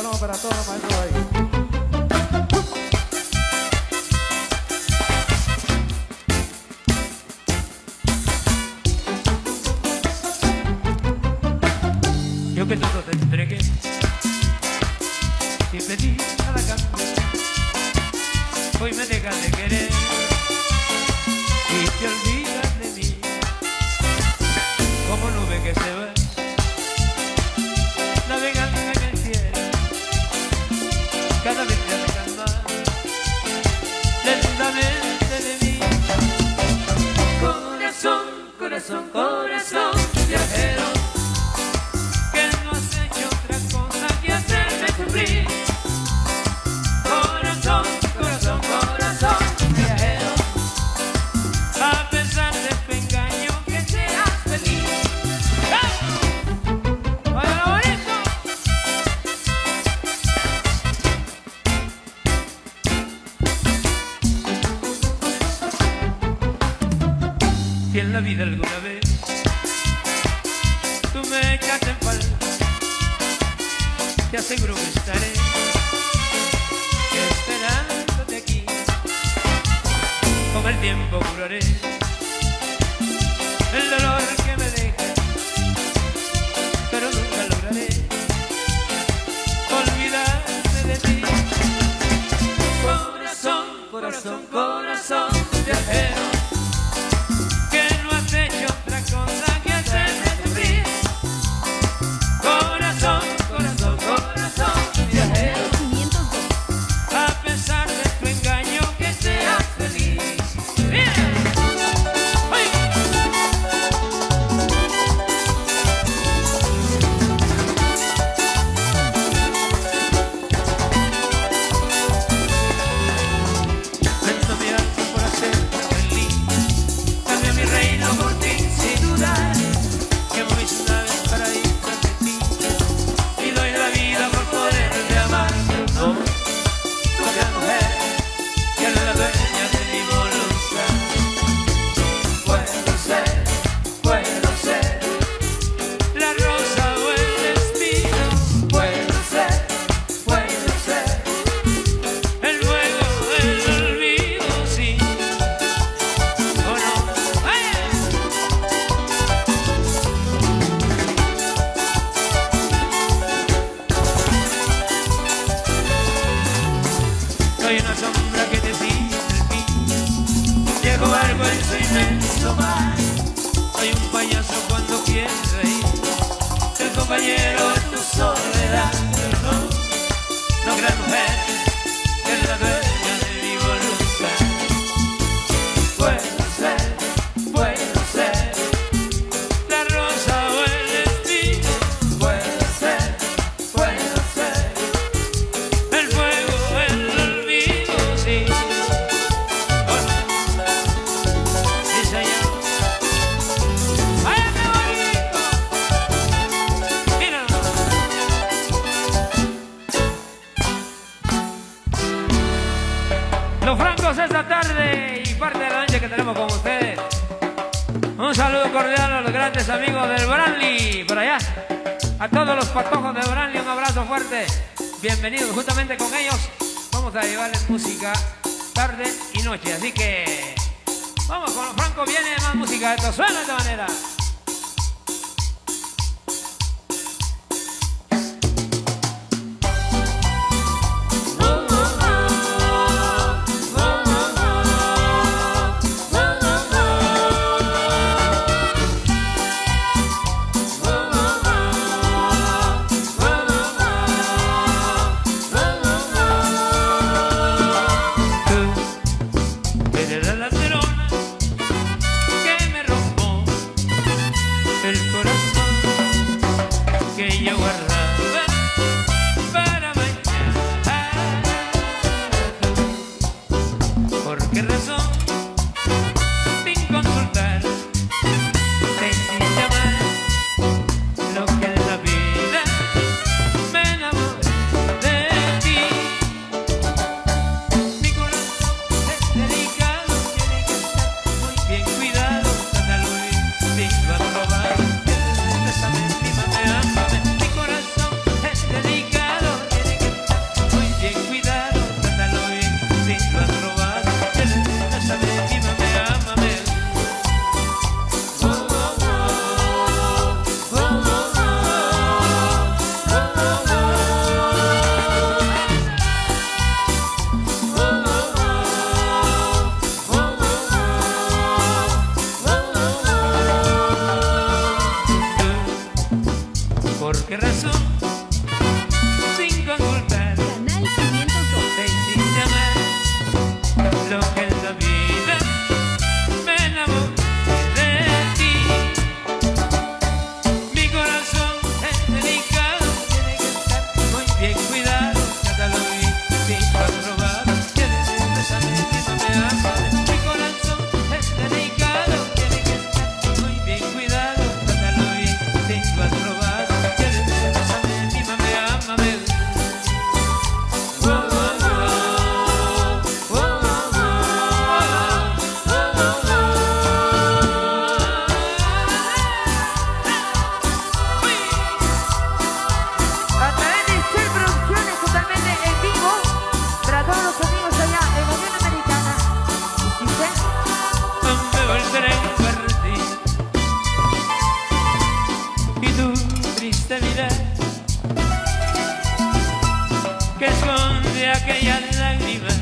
vamos para todos los maestros ahí. Yo que todo te entregué sin pedir nada cambio, hoy me dejas de querer y te olvidas de mí, como nube que se va navegando en el cielo, cada vez te alejas más lentamente de mí. Corazón, corazón, corazón viajero, corazón, corazón, corazón viajero, a pesar de tu engaño que seas feliz. ¡Vaya bonito! Si en la vida alguna vez tú me echaste en falta, te aseguro que estaré esperándote aquí. Con el tiempo curaré el dolor que me deja, pero nunca lograré olvidarte de ti. Corazón, corazón, corazón viajero, que no has hecho otra cosa que hacerme sufrir. Corazón, corazón, corazón viajero, a pesar de tu engaño que seas feliz. ¡Bien! ¡Ay! Vendo mi alma por hacerte feliz, cambio mi reino por ti sin dudar, quemo mis naves para ir tras de ti y doy la vida por poderte amar. Pero no gran mujer, que es la dueña de mi voluntad. Puedo ser la rosa o el destino. Puedo ser el fuego, el olvido, sí o no. ¡Vaya! Soy una sombra que te sigue el fin, llego barco en su inmenso mar. Soy un payaso cuando quieres reír, el compañero de tu soledad. Pero no gran mujer, que es la dueña de mi voluntad. Puedo ser la rosa o el destino. Puedo ser el fuego, el olvido, sí. Sí, señor. ¡Vaya qué bonito! Mira. Los francos esta tarde y parte de la noche que tenemos con ustedes. Un saludo cordial a los grandes amigos del Branly, por allá. A todos los patojos de Branly, un abrazo fuerte. Bienvenidos, justamente con ellos vamos a llevarles música tarde y noche. Así que vamos con los francos, viene más música. Esto suena de esta manera. Eres la ladrona que me robó aquellas lágrimas.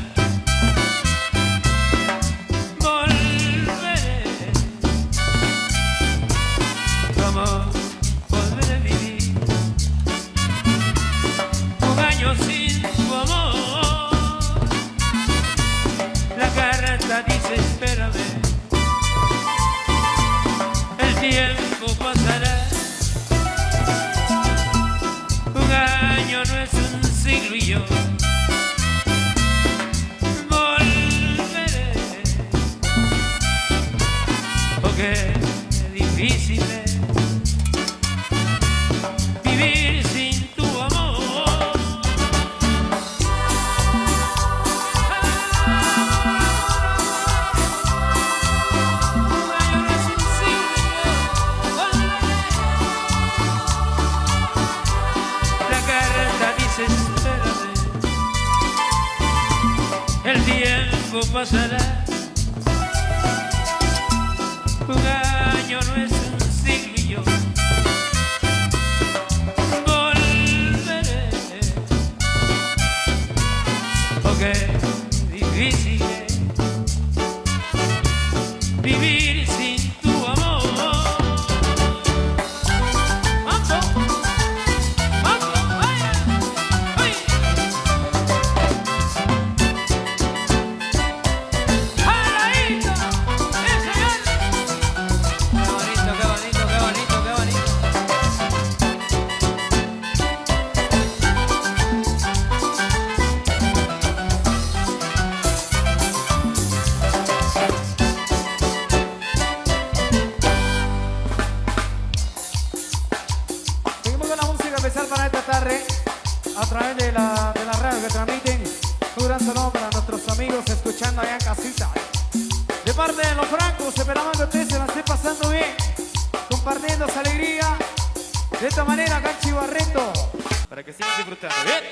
Volveré, como volveré a vivir un año sin tu amor. La carta dice espérame, el tiempo pasará. Un año no es un siglo y yo volveré, porque es difícil vivir sin tu amor. Un año no es un siglo y yo volveré. La carta dice espérame, el tiempo pasará. Un año no es un siglo y yo volveré, porque es difícil vivir sin tu amor. ¡Mambo! ¡Mambo! ¡Vaya! ¡Ay! ¡Paradito! ¡Sí, señor! ¡Qué bonito, qué bonito, qué bonito, qué bonito! Seguimos con la música especial para esta tarde a través de la radio que transmiten. Un gran saludo para nuestros amigos escuchando allá en casita. De parte de los francos, esperamos que ustedes se la estén pasando bien, compartiendo esa alegría. De esta manera, acá en Chivarreto, para que sigan disfrutando. Bien.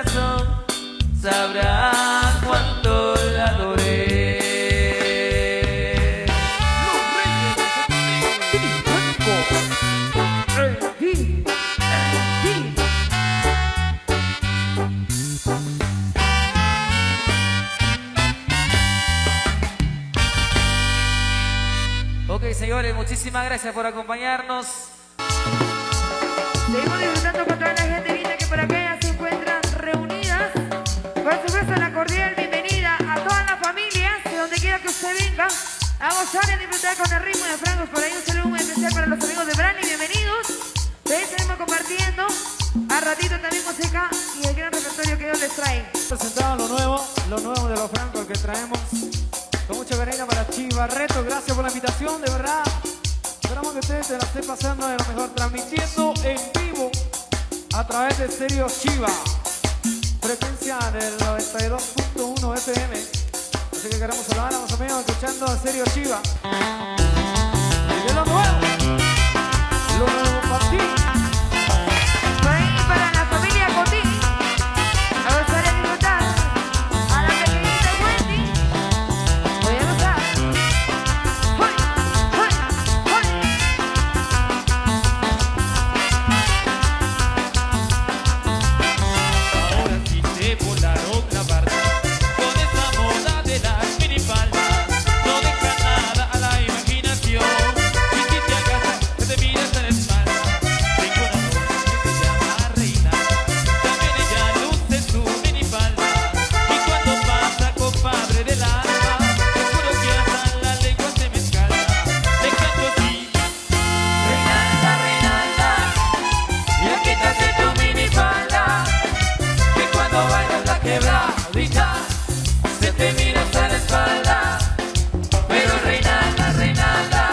corazón sabrá cuánto la adoré. Ok, señores, muchísimas gracias por acompañarnos. Seguimos disfrutando con toda la gente linda que por acá se encuentran reunidas. Por supuesto, la cordial bienvenida a todas las familias, de donde quiera que usted venga, a gozar y a disfrutar con el ritmo de Francos. Por ahí un saludo muy especial para los amigos de Branly, bienvenidos. De ahí estaremos compartiendo a ratito también música y el gran repertorio que Dios les trae. Presentamos lo nuevo de los Francos que traemos. Con mucha cariño para Chivarreto, gracias por la invitación, de verdad. Esperamos que ustedes se la estén pasando de lo mejor, transmitiendo en vivo a través de Stereo Chiva, frecuencia del 92.1 FM. Así que queremos saludar a los amigos escuchando a Stereo Chiva. Y de lo nuevo para ti. Por ahí para la familia Cotín, a gozar y a disfrutar. A la pequeñita Wendy, voy a gozar. ¡Hoy! ¡Hoy! ¡Hoy! Ahora sí se volaron la barra con esa moda de las minifaldas. No deja nada a la imaginación. Y si te agarras, que te miras a la espalda. Tengo una novia que se llama Reina. También ella luce su minifalda. Y cuando pasa, compadre del alma, te juro que hasta la lengua se me escalda. Te canto así. Reinalda, Reinalda, ya quítate tu minifalda, que cuando bailas la quebradita se te mira hasta la espalda. Pero Reinalda, Reinalda,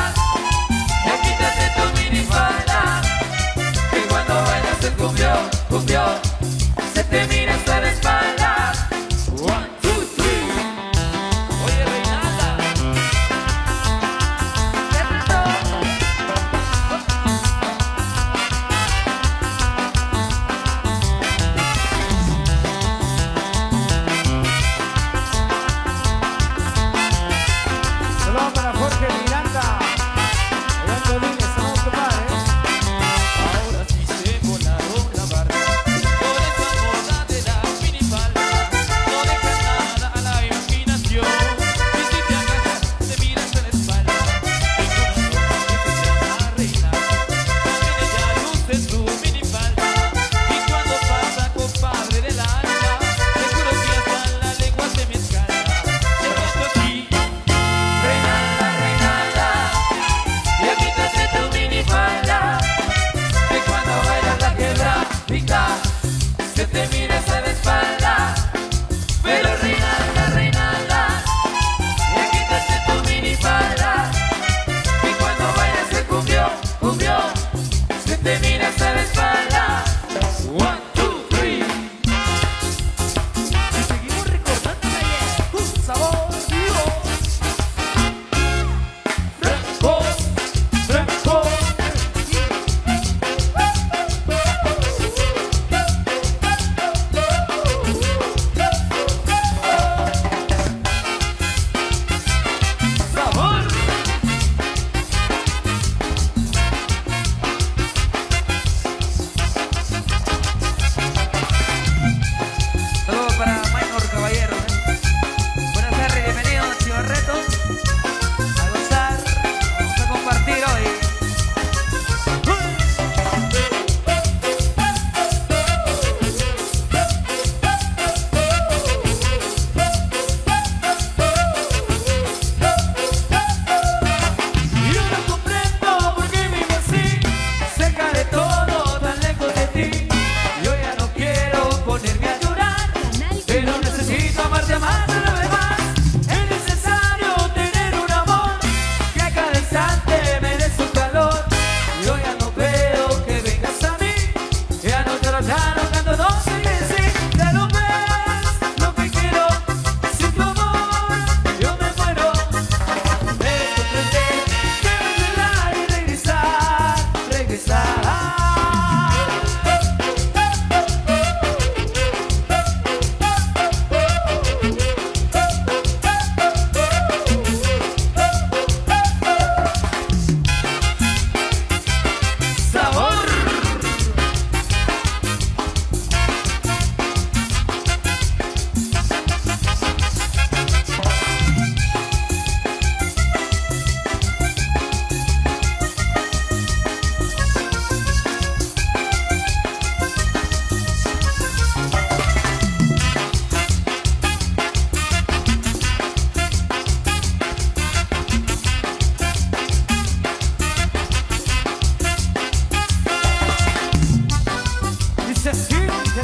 ya quítate tu minifalda, que cuando bailas el cumbión, se te mira hasta la espalda. 1, 2, 3. Oye, Reinalda. Saludos para Jorge Miranda. Allá en Colines, saludos, compadre. Ahora sí se volaron la barra con esa moda de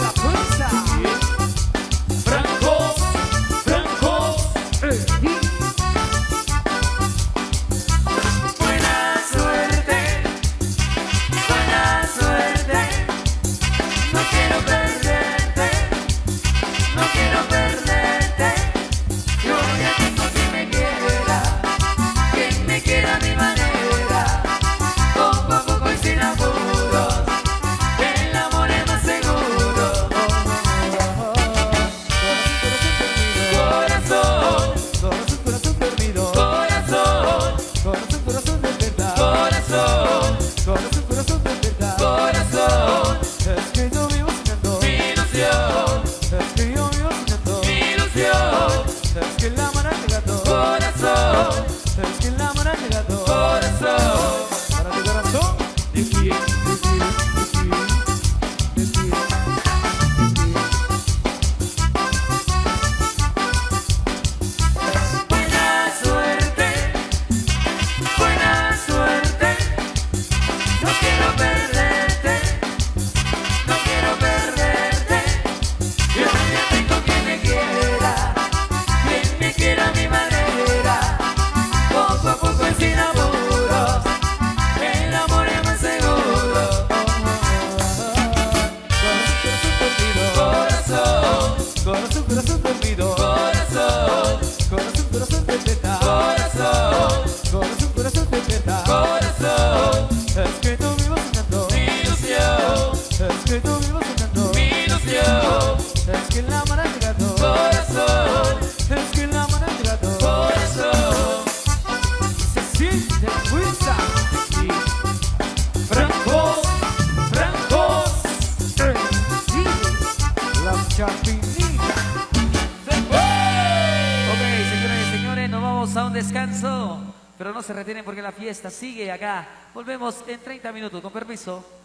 la fuerza. Francos, francos. Buena suerte, buena suerte. No quiero perderte, no quiero perderte. Yo ya tengo quien me quiera a mi manera. Poco a poco y sin apuros, el amor es más seguro. Corazón, Corazón dormido. corazón, Corazón de verdad. corazón, Corazón de verdad. corazón. Es que yo vivo soñando. Mi ilusión, Es que yo vivo soñando. mi ilusión. Es que la mano ha llegado. Corazón, Es que la mano ha llegado. corazón. Para tu corazón. ¿De quién? De ti, de ti, de ti, de ti. Buena suerte, buena suerte. No quiero perderte, no quiero perderte. Yo ya tengo quien me quiera a mi manera. Poco a poco y sin apuros, el amor es más seguro. Corazón, Corazón dormido. corazón, Corazón de verdad. corazón, Corazón de verdad. corazón. Es que yo vivo soñando. Mi ilusión, Es que yo vivo soñando. mi ilusión. Es que la mano ha llegado. Corazón, Es que la mano ha llegado. corazón. Se siente fuerza. Francos, francos. La chapinita. Ok, señoras y señores, nos vamos a un descanso. Pero no se retienen porque la fiesta sigue acá. Volvemos en 30 minutos, con permiso.